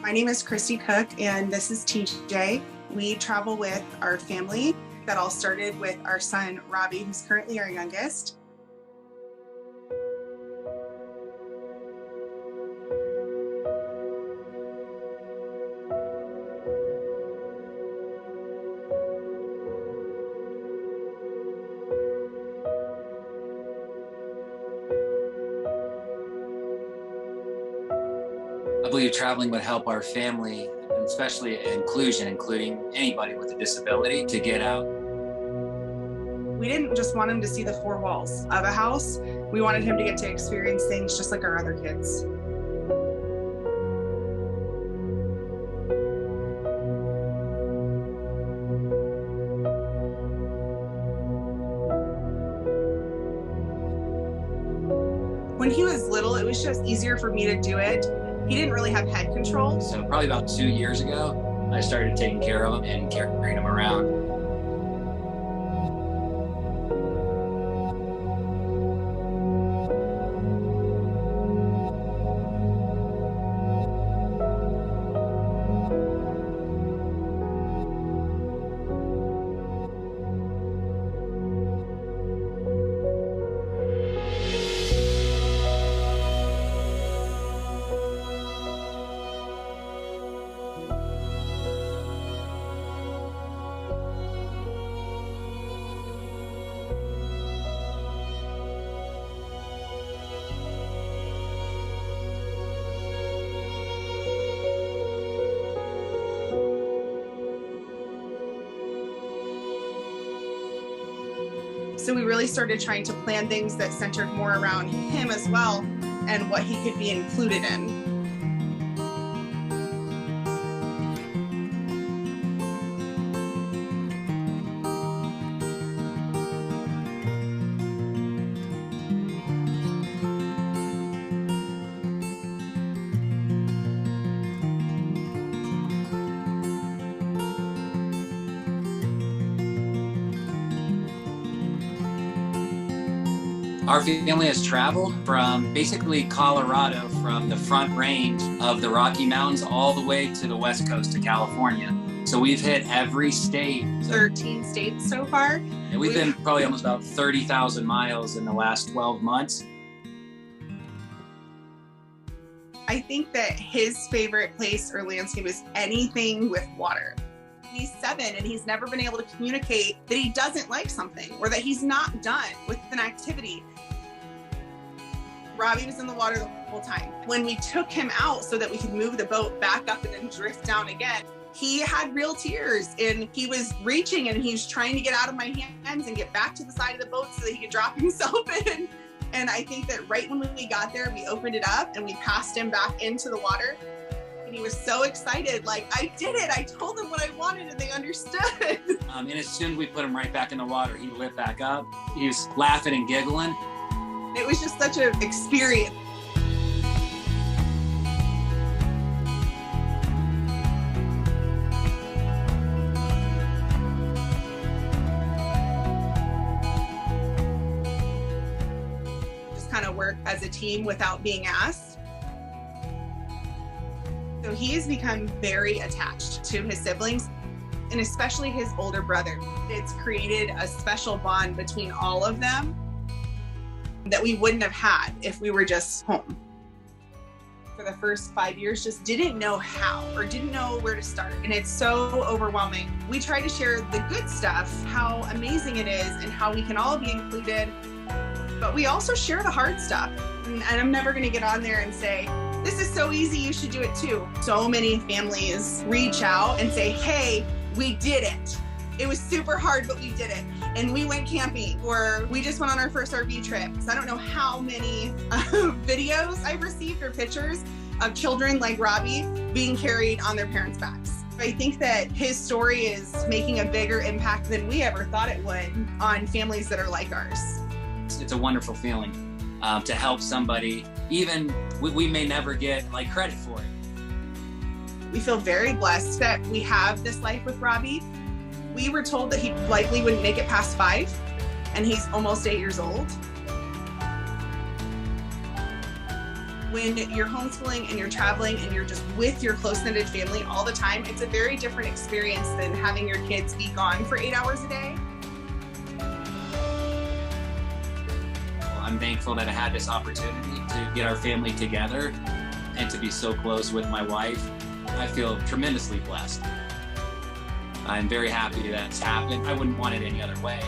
My name is Christy Cook, and this is TJ. We travel with our family. That all started with our son, Robbie, who's currently our youngest. I believe traveling would help our family, and especially inclusion, including anybody with a disability, to get out. We didn't just want him to see the four walls of a house. We wanted him to get to experience things just like our other kids. When he was little, it was just easier for me to do it. He didn't really have head control. So probably about 2 years ago, I started taking care of him and carrying him around. So we really started trying to plan things that centered more around him as well and what he could be included in. Our family has traveled from basically Colorado, from the front range of the Rocky Mountains all the way to the west coast of California. So we've hit every state. 13 states so far. And we've been probably almost about 30,000 miles in the last 12 months. I think that his favorite place or landscape is anything with water. He's 7 and he's never been able to communicate that he doesn't like something or that he's not done with an activity. Robbie was in the water the whole time. When we took him out so that we could move the boat back up and then drift down again, he had real tears and he was reaching and he was trying to get out of my hands and get back to the side of the boat so that he could drop himself in. And I think that right when we got there, we opened it up and we passed him back into the water. And he was so excited, like, I did it. I told them what I wanted and they understood. And as soon as we put him right back in the water, he lit back up. He was laughing and giggling. It was just such an experience. Just kind of work as a team without being asked. So he has become very attached to his siblings and especially his older brother. It's created a special bond between all of them that we wouldn't have had if we were just home. For the first 5 years, just didn't know how or didn't know where to start. And it's so overwhelming. We try to share the good stuff, how amazing it is and how we can all be included. But we also share the hard stuff. And I'm never gonna get on there and say, this is so easy, you should do it too. So many families reach out and say, hey, we did it. It was super hard, but we did it. And we went camping, or we just went on our first RV trip. So I don't know how many videos I've received or pictures of children like Robbie being carried on their parents' backs. I think that his story is making a bigger impact than we ever thought it would on families that are like ours. It's a wonderful feeling to help somebody, even we may never get like credit for it. We feel very blessed that we have this life with Robbie. We were told that he likely wouldn't make it past 5, and he's almost 8 years old. When you're homeschooling and you're traveling and you're just with your close-knitted family all the time, it's a very different experience than having your kids be gone for 8 hours a day. I'm thankful that I had this opportunity to get our family together and to be so close with my wife. I feel tremendously blessed. I'm very happy that it's happened. I wouldn't want it any other way.